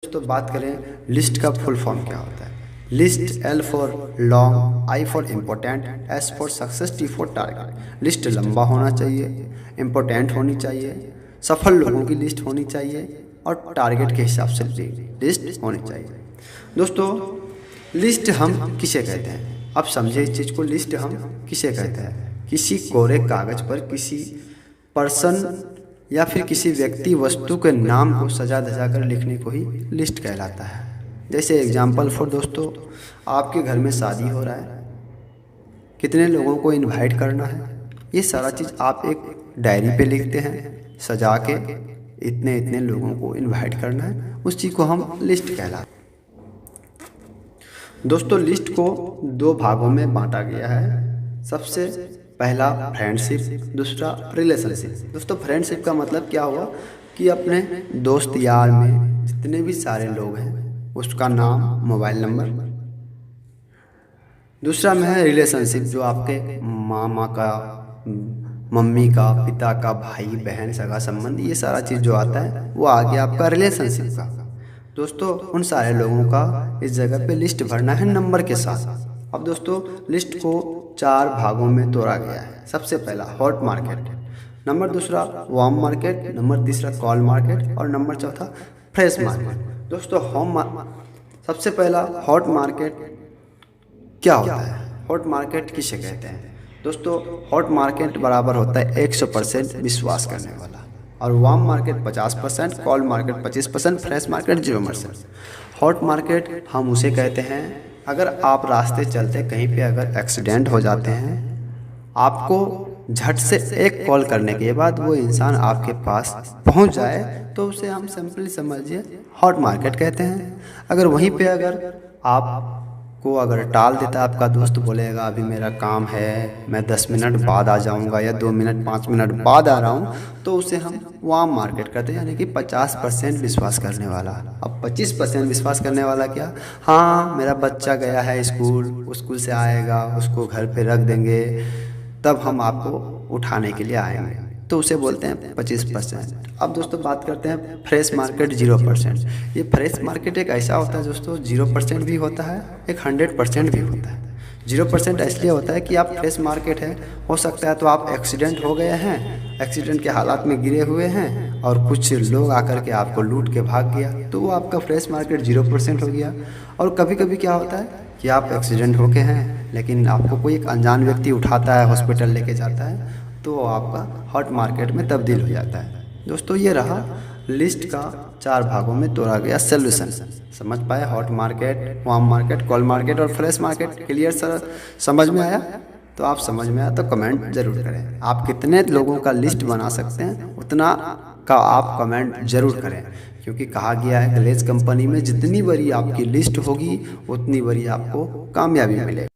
दोस्तों बात करें लिस्ट का फुल फॉर्म क्या होता है। List L for long, I for important, S for success, T for target. List लंबा होना चाहिए, इम्पोर्टेंट होनी चाहिए, सफल लोगों की लिस्ट होनी चाहिए और टारगेट के हिसाब से लिस्ट होनी चाहिए। दोस्तों लिस्ट हम किसे कहते हैं, अब समझे इस चीज़ को। लिस्ट हम किसे कहते हैं? किसी कोरे कागज़ पर किसी पर्सन या फिर किसी व्यक्ति वस्तु के नाम को सजा धजा कर लिखने को ही लिस्ट कहलाता है। जैसे एग्जाम्पल फॉर दोस्तों, आपके घर में शादी हो रहा है, कितने लोगों को इनवाइट करना है, ये सारा चीज़ आप एक डायरी पे लिखते हैं सजा के, इतने इतने लोगों को इनवाइट करना है, उस चीज़ को हम लिस्ट कहलाते हैं। दोस्तों लिस्ट को दो भागों में बांटा गया है। सबसे पहला फ्रेंडशिप, दूसरा रिलेशनशिप। दोस्तों फ्रेंडशिप का मतलब क्या हुआ कि अपने दोस्त यार में जितने भी सारे लोग हैं उसका नाम, मोबाइल नंबर। दूसरा में है रिलेशनशिप, जो आपके मामा का, मम्मी का, पिता का, भाई बहन, सगा संबंध, ये सारा चीज़ जो आता है वो आ गया आपका रिलेशनशिप का। दोस्तों उन सारे लोगों का इस जगह पे लिस्ट भरना है नंबर के साथ। अब दोस्तों लिस्ट को चार भागों में तोड़ा गया है। सबसे पहला हॉट मार्केट, नंबर दूसरा वार्म मार्केट, नंबर तीसरा कॉल मार्केट और नंबर चौथा फ्रेश मार्केट। दोस्तों सबसे पहला हॉट मार्केट क्या होता है? हॉट मार्केट किसे कहते हैं? दोस्तों हॉट मार्केट बराबर होता है 100% विश्वास करने वाला, और warm market 50%, call market 25%, fresh market 0%। Hot market हम उसे कहते हैं अगर आप रास्ते चलते कहीं पे अगर एक्सीडेंट हो जाते हैं, आपको झट से एक कॉल करने के बाद वो इंसान आपके पास पहुंच जाए तो उसे हम सिंपली समझिए हॉट मार्केट कहते हैं। अगर वहीं पे अगर आपको अगर टाल देता, आपका दोस्त बोलेगा अभी मेरा काम है, मैं 10 मिनट बाद आ जाऊंगा या 2 मिनट 5 मिनट बाद आ रहा हूं, तो उसे हम वार्म मार्केट करते हैं, यानी कि 50% विश्वास करने वाला। अब 25% विश्वास करने वाला क्या? हाँ मेरा बच्चा गया है स्कूल से आएगा, उसको घर पे रख देंगे, तब हम आपको उठाने के लिए आएंगे, तो उसे बोलते हैं 25%। अब दोस्तों बात करते हैं फ्रेश मार्केट 0%। ये फ्रेश मार्केट एक ऐसा होता है दोस्तों, 0% भी होता है, एक 100% भी होता है। 0% इसलिए होता है कि आप फ्रेश मार्केट है, हो सकता है तो आप एक्सीडेंट हो गए हैं, एक्सीडेंट के हालात में गिरे हुए हैं और कुछ लोग आकर के आपको लूट के भाग गया, तो वो आपका फ्रेश मार्केट 0% हो गया। और कभी कभी क्या होता है कि आप एक्सीडेंट हो गए हैं लेकिन आपको कोई एक अनजान व्यक्ति उठाता है, हॉस्पिटल लेके जाता है, तो वो आपका हॉट मार्केट में तब्दील हो जाता है। दोस्तों ये रहा लिस्ट का चार भागों में तोड़ा गया सॉल्यूशन। समझ पाए? Hot market, warm market, call market और फ्रेश मार्केट। Clear sir? समझ में आया? तो आप समझ में आया तो कमेंट जरूर करें। आप कितने लोगों का लिस्ट बना सकते हैं उतना का आप कमेंट जरूर करें, क्योंकि कहा गया है ग्लेज कंपनी में जितनी बड़ी आपकी लिस्ट होगी उतनी बड़ी आपको कामयाबी मिलेगी।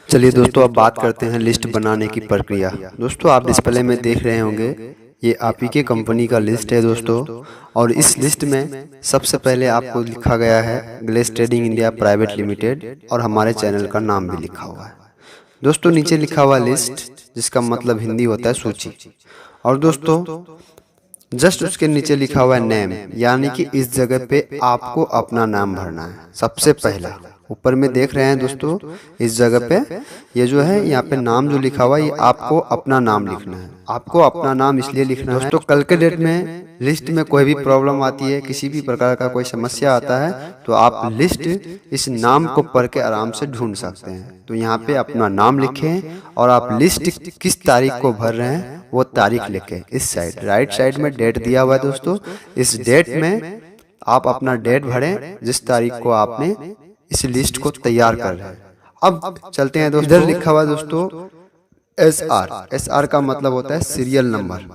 चलिए दोस्तों अब बात करते हैं लिस्ट बनाने की प्रक्रिया। दोस्तों आप डिस्प्ले में देख रहे होंगे ये आप ही के कंपनी का लिस्ट है दोस्तों, और इस लिस्ट में सबसे पहले आपको लिखा गया है Glaze Trading India Private Limited और हमारे चैनल का नाम भी लिखा हुआ है। दोस्तों नीचे लिखा हुआ लिस्ट, जिसका मतलब हिंदी होता है सूची, और दोस्तों जस्ट उसके नीचे लिखा हुआ है नेम, यानी कि इस जगह पे आपको अपना नाम भरना है। सबसे पहला ऊपर में देख रहे हैं दोस्तों, इस जगह पे ये जो है यहाँ पे नाम जो लिखा हुआ है, ये आपको अपना नाम लिखना है। आपको अपना नाम इसलिए लिखना है दोस्तों, कल के डेट में लिस्ट में कोई भी प्रॉब्लम आती है, किसी भी प्रकार का कोई समस्या आता है, तो आप लिस्ट इस नाम को पढ़ के आराम से ढूंढ सकते हैं। तो यहाँ पे अपना नाम लिखें और आप लिस्ट किस तारीख को भर रहे हैं वो तारीख लिखें। इस साइड राइट साइड में डेट दिया हुआ है दोस्तों, इस डेट में आप अपना डेट भरें जिस तारीख को आपने इस लिस्ट को तैयार कर रहे हैं। अब चलते हैं दोस्तों, इधर लिखा हुआ दोस्तों SR का मतलब होता है सीरियल नंबर।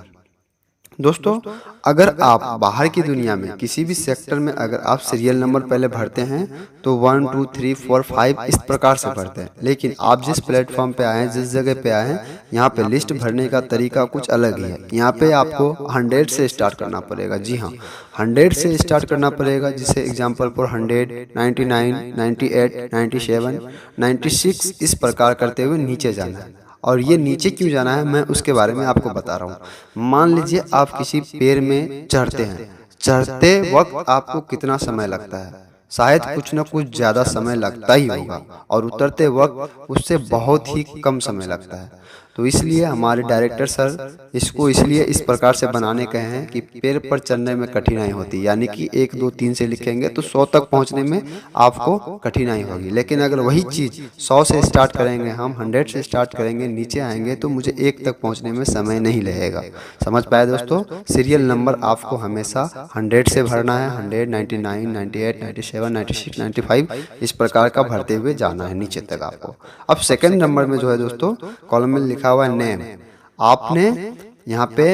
दोस्तों अगर आप बाहर की दुनिया में किसी भी सेक्टर में अगर आप सीरियल नंबर पहले भरते हैं तो 1 2 3 4 5 इस प्रकार से भरते हैं, लेकिन आप जिस प्लेटफॉर्म पे आए हैं, जिस जगह पे आए हैं, यहाँ पे लिस्ट भरने का तरीका कुछ अलग ही है। यहाँ पे आपको 100 से स्टार्ट करना पड़ेगा। जी हाँ, 100 से स्टार्ट करना पड़ेगा, जिसे एग्जाम्पल फॉर 100, 99, 98, 97, 96 इस प्रकार करते हुए नीचे जाना है। और ये नीचे क्यों जाना है मैं उसके बारे में आपको बता रहा हूँ। मान लीजिए आप किसी पेड़ में चढ़ते हैं, चढ़ते वक्त आपको कितना समय लगता है? शायद कुछ न कुछ ज़्यादा समय लगता ही होगा, और उतरते वक्त उससे बहुत ही कम समय लगता है। तो इसलिए हमारे डायरेक्टर सर इसको इसलिए इस प्रकार से बनाने कहे हैं कि पेड़ पर चढ़ने में कठिनाई होती है, यानी कि 1 2 3 से लिखेंगे तो 100 तक पहुंचने में आपको कठिनाई होगी। लेकिन अगर वही चीज़ 100 से स्टार्ट करेंगे, हम 100 से स्टार्ट करेंगे, नीचे आएंगे तो मुझे 1 तक पहुंचने में समय नहीं लगेगा। समझ पाए दोस्तों? सीरियल नंबर आपको हमेशा 100 से भरना है, 100, 99, 98, 97, 96, 95 इस प्रकार का भरते हुए जाना है नीचे तक आपको। अब सेकंड नंबर में जो है दोस्तों, कॉलम में लिखा हुआ है नेम। आपने यहाँ पे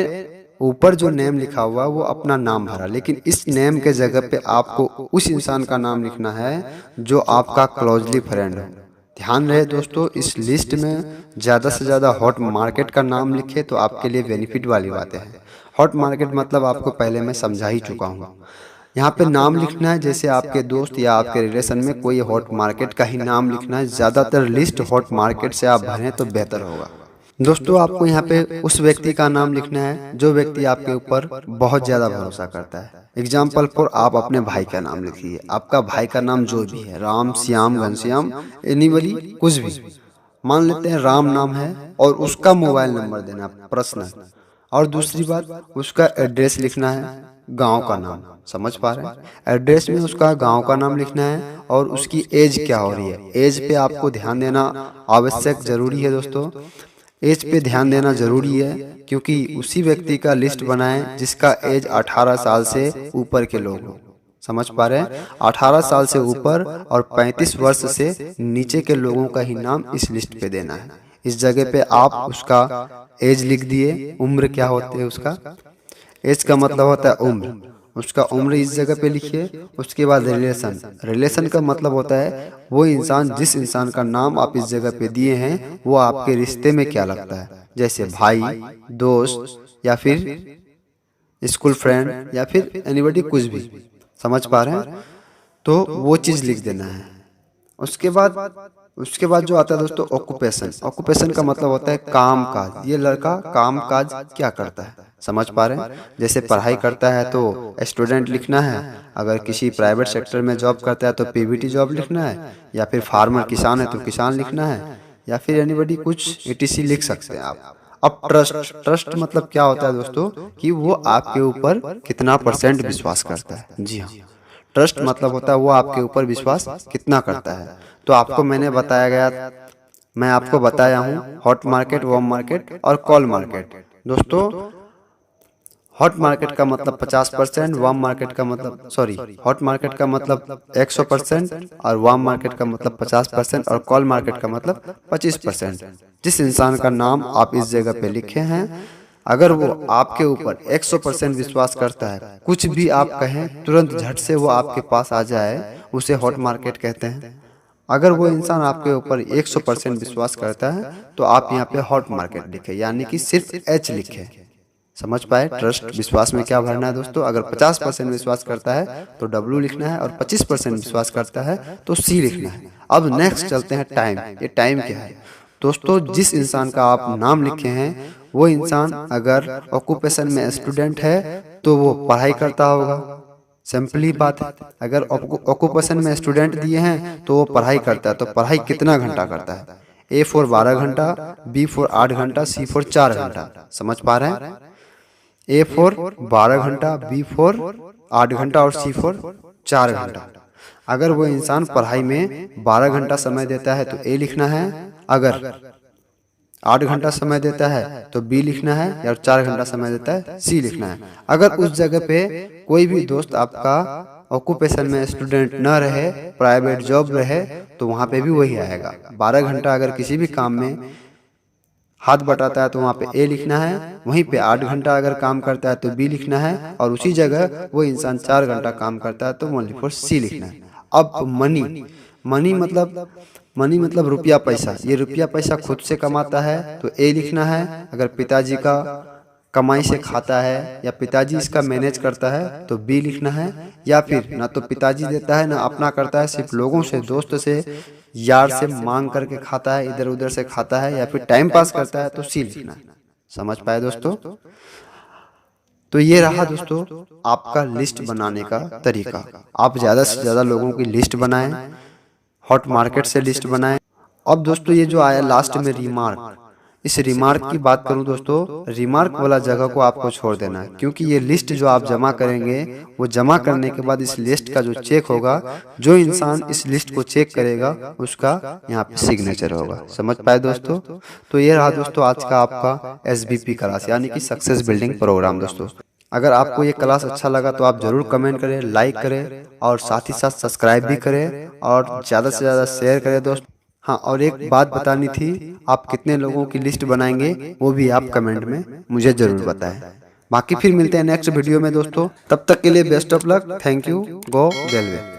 ऊपर जो नेम लिखा हुआ है वो अपना नाम भरा, लेकिन इस नेम के जगह पे आपको उस इंसान का नाम लिखना है जो आपका क्लोजली फ्रेंड हो। ध्यान रहे दोस्तों, इस लिस्ट में ज़्यादा से ज़्यादा हॉट मार्केट का नाम लिखे तो आपके लिए बेनिफिट वाली बातें हैं। हॉट मार्केट मतलब आपको पहले मैं समझा ही चुका हूँ। यहाँ पे नाम लिखना है, जैसे आपके दोस्त या आपके रिलेशन में कोई हॉट मार्केट का ही नाम लिखना है। ज़्यादातर लिस्ट हॉट मार्केट से आप भरें तो बेहतर होगा। दोस्तों आपको यहाँ पे उस व्यक्ति का नाम लिखना है जो व्यक्ति आपके ऊपर बहुत ज़्यादा भरोसा करता है। एग्जाम्पल फॉर, आप अपने भाई का नाम लिखिए। आपका भाई का नाम जो भी है, राम, श्याम, घनश्याम, एनीबडी, कुछ भी। मान लेते हैं राम नाम है और उसका मोबाइल नंबर देना पर्सनल। और दूसरी बात, उसका एड्रेस लिखना है, गांव का नाम। समझ पा रहे हैं? एड्रेस में उसका गांव का नाम लिखना है और उसकी एज क्या हो रही है। एज पे आपको ध्यान देना आवश्यक जरूरी है दोस्तों। एज पे ध्यान देना जरूरी है क्योंकि उसी व्यक्ति का लिस्ट बनाएं जिसका एज 18 साल से ऊपर के लोग हों। समझ पा रहे हैं? 18 साल से ऊपर और 35 वर्ष से नीचे के लोगों का ही नाम इस लिस्ट पे देना है। इस जगह पे आप उसका एज लिख दिए। उम्र क्या होती है उसका? एज का मतलब होता है उम्र। उसका उम्र इस जगह पे लिखिए। उसके बाद रिलेशन। रिलेशन का मतलब होता है वो इंसान, जिस इंसान का नाम आप इस जगह पे दिए हैं वो आपके रिश्ते में क्या लगता है, जैसे भाई, दोस्त, या फिर स्कूल फ्रेंड, या फिर एनीबडी, कुछ भी। समझ पा रहे हैं? तो वो चीज़ लिख देना है। उसके बाद जो आता है दोस्तों ऑक्यूपेशन। ऑक्यूपेशन का मतलब होता है काम काज। ये लड़का काम काज क्या करता है। समझ पा रहे हैं? जैसे पढ़ाई करता है तो स्टूडेंट लिखना है, अगर किसी प्राइवेट सेक्टर में जॉब करता है तो पीवीटी जॉब लिखना है, या फिर फार्मर किसान है तो किसान लिखना है, या फिर एनीबडी कुछ ETC लिख सकते हैं आप। अब ट्रस्ट। ट्रस्ट मतलब क्या होता है दोस्तों कि वो आपके ऊपर कितना % विश्वास करता है। जी हाँ, ट्रस्ट मतलब होता है वो आपके ऊपर विश्वास कितना करता है। तो आपको मैं आपको बताया हूँ हॉट मार्केट, वार्म मार्केट और कॉल मार्केट। दोस्तों हॉट मार्केट का मतलब 50%, वार्म मार्केट का मतलब हॉट मार्केट का मतलब 100% और वार्म मार्केट का मतलब 50% और कॉल मार्केट का मतलब 25%। जिस इंसान का नाम आप इस जगह पे लिखे हैं, अगर वो आपके ऊपर 100% विश्वास करता है, कुछ भी आप कहें तुरंत झट से वो आपके पास आ जाए, उसे हॉट मार्केट कहते हैं। अगर वो इंसान आपके ऊपर 100% विश्वास करता है तो आप यहाँ पे हॉट मार्केट लिखे, यानी कि सिर्फ H लिखे। समझ पाए? ट्रस्ट, विश्वास में क्या भरना है दोस्तों? अगर 50% विश्वास करता है तो W लिखना है, और 25% विश्वास करता है तो C लिखना है। अब नेक्स्ट चलते हैं टाइम। ये टाइम क्या है दोस्तों? जिस इंसान का आप नाम लिखे हैं वो इंसान अगर ऑक्यूपेशन में स्टूडेंट है तो वो पढ़ाई करता होगा। सिंपली बात है। अगर ऑक्यूपेशन में स्टूडेंट दिए हैं तो वो पढ़ाई करता है, तो पढ़ाई कितना घंटा करता है? A फॉर 12 घंटा, B फॉर 8 घंटा, C फॉर 4 घंटा। समझ पा रहे हैं? A फॉर 12 घंटा, B फॉर 8 घंटा और C फॉर 4 घंटा। अगर वो इंसान पढ़ाई में 12 घंटा समय देता है तो A लिखना है, अगर 8 घंटा समय देता है तो B लिखना है, या 4 घंटा समय देता है C लिखना है। अगर उस जगह पे कोई भी दोस्त आपका ऑक्यूपेशन में स्टूडेंट न रहे, प्राइवेट जॉब रहे, तो वहाँ पे भी वही आएगा। 12 घंटा अगर किसी भी काम में हाथ बटाता है तो वहाँ पे A लिखना है, वहीं पे 8 घंटा अगर काम करता है तो B लिखना है, और उसी जगह वो इंसान 4 घंटा काम करता है तो ओनली फॉर C लिखना है। अब मनी मतलब रुपया पैसा। ये रुपया पैसा खुद से कमाता है तो A लिखना है, अगर पिताजी का कमाई से खाता है या पिताजी इसका मैनेज करता है तो B लिखना है, या फिर ना तो पिताजी देता है ना अपना करता है, सिर्फ लोगों से, दोस्त से, यार से मांग करके खाता है, इधर उधर से खाता है, या फिर टाइम पास करता है तो C लिखना है। समझ पाए दोस्तों? तो ये रहा दोस्तों आपका लिस्ट बनाने का तरीका। आप ज़्यादा से ज़्यादा लोगों की लिस्ट बनाएं, हॉट मार्केट से लिस्ट बनाएं। अब दोस्तों ये जो आया लास्ट में रिमार्क, इस रिमार्क की बात करूं दोस्तों, रिमार्क वाला जगह को आपको छोड़ देना है, क्योंकि ये लिस्ट जो आप जमा करेंगे वो जमा करने के बाद इस लिस्ट का जो चेक होगा, जो इंसान इस लिस्ट को चेक करेगा उसका यहाँ पे सिग्नेचर होगा। समझ पाए दोस्तों? तो ये रहा दोस्तों आज का आपका SBP क्लास यानी कि सक्सेस बिल्डिंग प्रोग्राम। दोस्तों अगर आपको ये क्लास अच्छा लगा तो आप जरूर कमेंट करें, लाइक करें और साथ ही साथ सब्सक्राइब भी करें और ज़्यादा से ज़्यादा शेयर करें दोस्तों। हाँ, और एक बात बतानी थी, आप कितने लोगों की लिस्ट बनाएंगे वो भी आप कमेंट में मुझे जरूर बताएं। बाकी फिर मिलते हैं नेक्स्ट वीडियो में दोस्तों, तब तक के लिए best of luck. Thank you. Go railway.